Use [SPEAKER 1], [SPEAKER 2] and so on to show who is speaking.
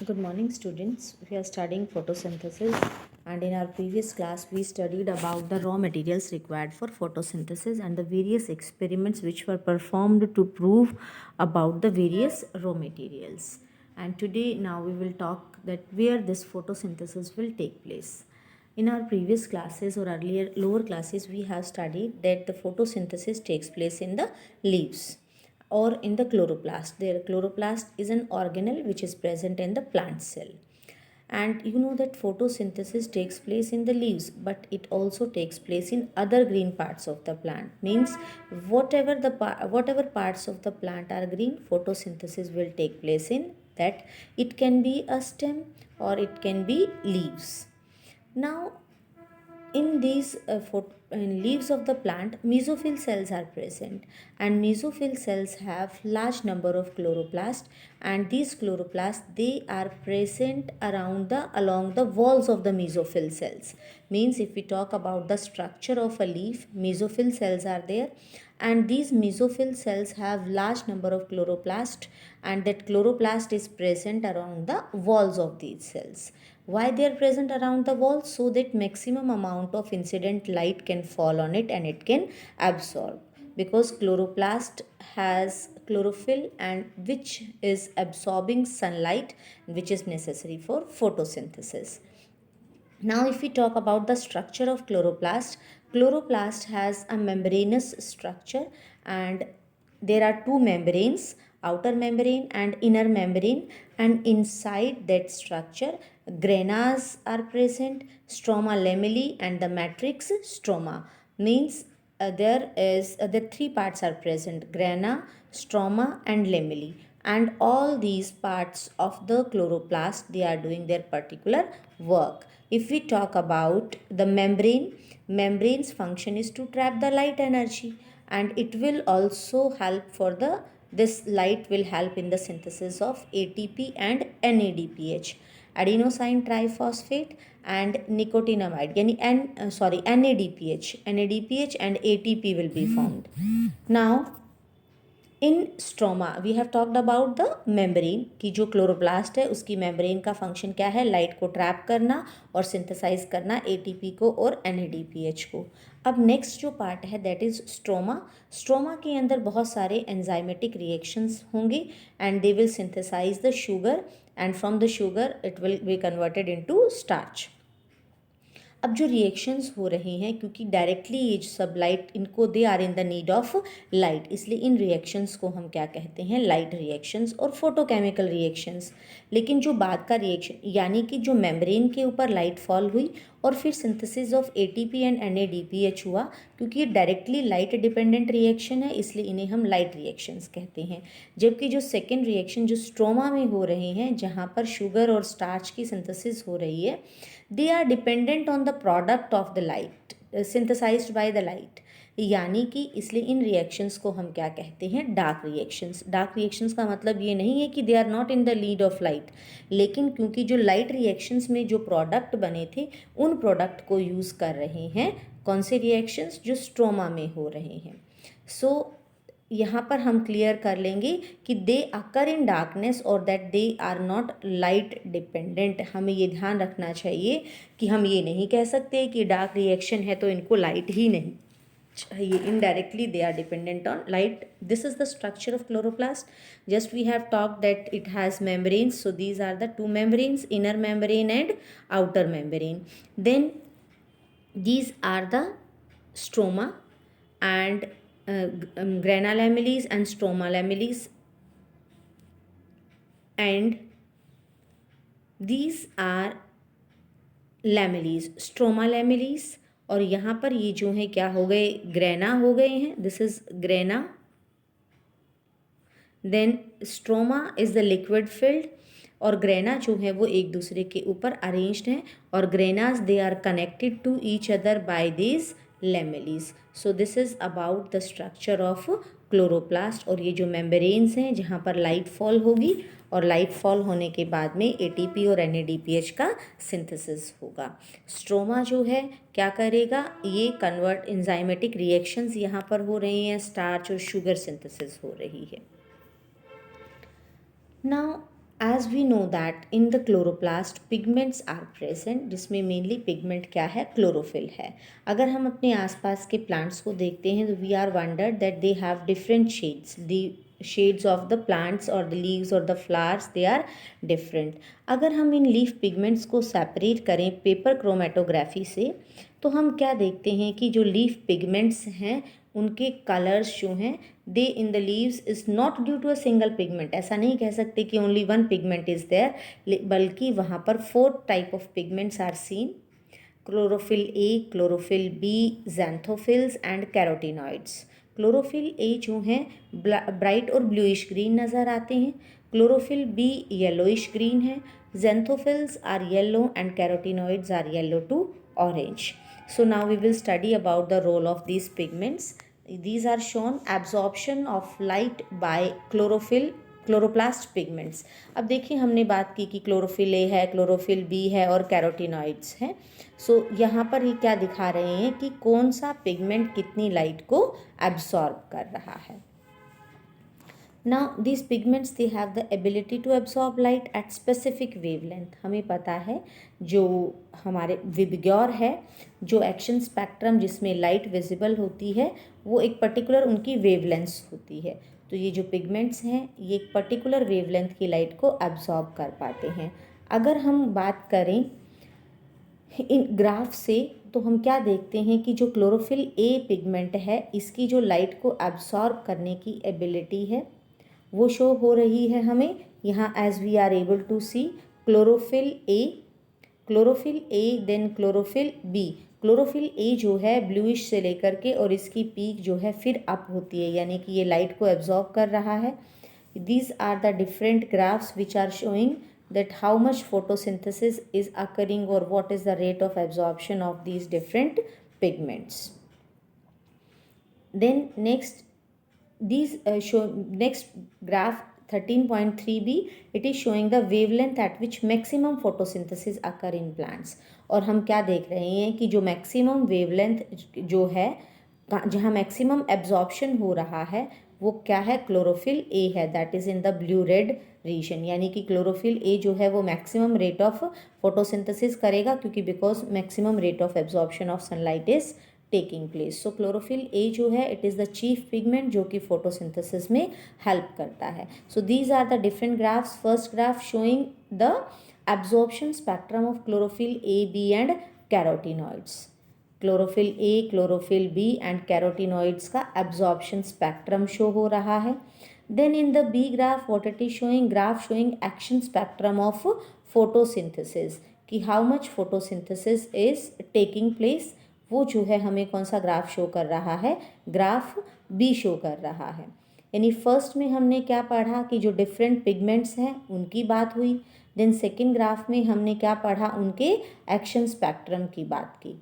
[SPEAKER 1] Good morning, students. We are studying photosynthesis, and in our previous class, we studied about the raw materials required for photosynthesis and the various experiments which were performed to prove about the various raw materials. And today, now we will talk that where this photosynthesis will take place. In our previous classes or earlier lower classes, we have studied that the photosynthesis takes place in the leaves or in the chloroplast. Their chloroplast is an organelle which is present in the plant cell. And you know that photosynthesis takes place in the leaves, but it also takes place in other green parts of the plant. Means whatever parts of the plant are green, photosynthesis will take place in that. It can be a stem or it can be leaves. Now in these leaves of the plant, mesophyll cells are present, and mesophyll cells have large number of chloroplasts, and these chloroplasts they are present along the walls of the mesophyll cells. Means if we talk about the structure of a leaf, mesophyll cells are there, and these mesophyll cells have large number of chloroplast, and that chloroplast is present around the walls of these cells. Why they are present around the wall? So that maximum amount of incident light can fall on it and it can absorb, because chloroplast has chlorophyll and which is absorbing sunlight, which is necessary for photosynthesis. Now, if we talk about the structure of chloroplast, chloroplast has a membranous structure, and there are two membranes, outer membrane and inner membrane, and inside that structure, granas are present, stroma lamellae, and the matrix stroma. Means the three parts are present: grana, stroma, and lamellae, and all these parts of the chloroplast they are doing their particular work. If we talk about the membrane's function is to trap the light energy, and it will also help for the this light will help in the synthesis of ATP and NADPH, adenosine triphosphate, and nicotinamide, NADPH and ATP will be formed. Now in stroma we have talked about the membrane की जो chloroplast है उसकी membrane का function क्या है, light को trap करना और सिंथेसाइज करना एटीपी को और एनएडीपीएच को. अब नेक्स्ट जो पार्ट है दैट इज स्ट्रोमा. स्ट्रोमा के अंदर बहुत सारे एंजाइमेटिक रिएक्शंस होंगे and they will synthesise the sugar, and from the sugar it will be converted into starch. अब जो रिएक्शंस हो रहे हैं, क्योंकि डायरेक्टली ये सब लाइट इनको they are in the need of light, इसलिए इन रिएक्शंस को हम क्या कहते हैं, लाइट रिएक्शंस और फोटोकेमिकल रिएक्शंस. लेकिन जो बाद का रिएक्शन यानी कि जो मेम्ब्रेन के ऊपर लाइट फॉल हुई और फिर synthesis of ATP and NADPH हुआ, क्योंकि ये डायरेक्टली लाइट डिपेंडेंट रिएक्शन है इसलिए इन्हें हम लाइट रिएक्शंस कहते हैं. जबकि जो सेकेंड रिएक्शन जो स्ट्रोमा में हो रहे हैं जहाँ पर शुगर और स्टार्च की सिंथेसिस हो रही है, they are dependent on the product of the light synthesized by the light. यानी कि इसलिए इन रिएक्शंस को हम क्या कहते हैं, डार्क रिएक्शंस. डार्क रिएक्शंस का मतलब ये नहीं है कि they are not in the lead of light, लेकिन क्योंकि जो लाइट रिएक्शंस में जो प्रोडक्ट बने थे उन प्रोडक्ट को यूज़ कर रहे हैं कौन से रिएक्शंस, जो स्ट्रोमा में हो रहे हैं. सो यहाँ पर हम क्लियर कर लेंगे कि दे अकर इन डार्कनेस और that they are not light dependent. हमें ये ध्यान रखना चाहिए कि हम ये नहीं कह सकते कि डार्क रिएक्शन है तो इनको लाइट ही नहीं चाहिए. Indirectly they are dependent on light. This is the structure of chloroplast. Just we have talk that it has membranes. So these are the two membranes, inner membrane and outer membrane. Then these are the stroma and grana lamellis and stroma lamellis, and these are lamellis, stroma lamellis. और यहाँ पर ये जो है क्या हो गए, grana हो गए हैं. This is grana. Then stroma is the liquid filled, और ग्रेना जो है वो एक दूसरे के ऊपर अरेंज्ड हैं, और granas they are connected to each other by these lamellae. So this is about the structure of chloroplast. और ये जो मेम्ब्रेन्स हैं जहाँ पर लाइट फॉल होगी और लाइट फॉल होने के बाद में एटीपी और एनएडीपीएच का सिंथेसिस होगा. स्ट्रोमा जो है क्या करेगा, ये कन्वर्ट एंजाइमेटिक रिएक्शंस यहाँ पर हो रही हैं, स्टार्च और शुगर सिंथेसिस हो रही है. Now as we know that in the chloroplast pigments are present, जिसमें मेनली पिगमेंट क्या है, क्लोरोफिल है। अगर हम अपने आसपास के प्लांट्स को देखते हैं तो we are wonder that they have different shades, the shades of the plants और द लीव्स और the flowers they are different. अगर हम इन लीफ पिगमेंट्स को सेपरेट करें पेपर क्रोमेटोग्राफी से, तो हम क्या देखते हैं कि जो लीफ पिगमेंट्स हैं उनके कलर्स जो हैं they in the leaves is not due to a single pigment. ऐसा नहीं कह सकते कि only one pigment is there, बल्कि वहाँ पर 4 type of pigments are seen: chlorophyll A, chlorophyll B, xanthophylls and carotenoids. Chlorophyll A जो हैं ब्राइट और ब्लूइश ग्रीन नज़र आते हैं, क्लोरोफिल बी येलोइश ग्रीन है, xanthophylls are yellow and carotenoids are yellow to orange. So now we will study about the role of these pigments. These are shown: absorption of light by chloroplast pigments. अब देखिए हमने बात की कि chlorophyll A है, chlorophyll B है और carotenoids हैं. सो यहाँ पर ही क्या दिखा रहे हैं कि कौन सा पिगमेंट कितनी लाइट को एब्सॉर्ब कर रहा है. Now these pigments they have the ability to absorb light at specific wavelength. हमें पता है जो हमारे विबग्योर है, जो एक्शन स्पेक्ट्रम जिसमें लाइट विजिबल होती है वो एक पर्टिकुलर उनकी वेवलेंथ होती है. तो ये जो पिगमेंट्स हैं ये एक पर्टिकुलर वेवलेंथ की लाइट को एब्जॉर्ब कर पाते हैं. अगर हम बात करें इन ग्राफ से तो हम क्या देखते हैं कि जो क्लोरोफिल ए पिगमेंट है इसकी जो लाइट को एब्सॉर्ब करने की एबिलिटी है वो शो हो रही है हमें यहाँ. As we are able to see chlorophyll A then chlorophyll B. Chlorophyll A जो है ब्लूइश से लेकर के और इसकी पीक जो है फिर अप होती है, यानी कि ये लाइट को एब्जॉर्ब कर रहा है. These are the different graphs which are showing that how much photosynthesis is occurring or what is the rate of absorption of these different pigments. Then next next graph 13.3b, it is showing the wavelength at which maximum photosynthesis occur in plants. और हम क्या देख रहे हैं कि जो maximum wavelength जो है जहाँ मैक्सिमम एब्जॉर्प्शन हो रहा है वो क्या है, क्लोरोफिल ए है, that is in the blue red region. यानी कि क्लोरोफिल ए जो है वो मैक्सिमम रेट ऑफ फोटोसिंथेसिस करेगा क्योंकि because maximum rate of absorption of sunlight is taking place. So chlorophyll A जो है it is the chief pigment जो कि फोटोसिंथेसिस में हेल्प करता है. So these are the different graphs. First graph showing the absorption spectrum of chlorophyll A, B and carotenoids. Chlorophyll A, chlorophyll B and carotenoids का absorption spectrum show हो रहा है. Then in the B graph what it is showing, graph showing action spectrum of photosynthesis, कि how much photosynthesis is taking place. वो जो है हमें कौन सा ग्राफ शो कर रहा है, ग्राफ बी शो कर रहा है. यानी फर्स्ट में हमने क्या पढ़ा कि जो डिफरेंट पिगमेंट्स हैं उनकी बात हुई. देन सेकेंड ग्राफ में हमने क्या पढ़ा, उनके एक्शन स्पेक्ट्रम की बात की.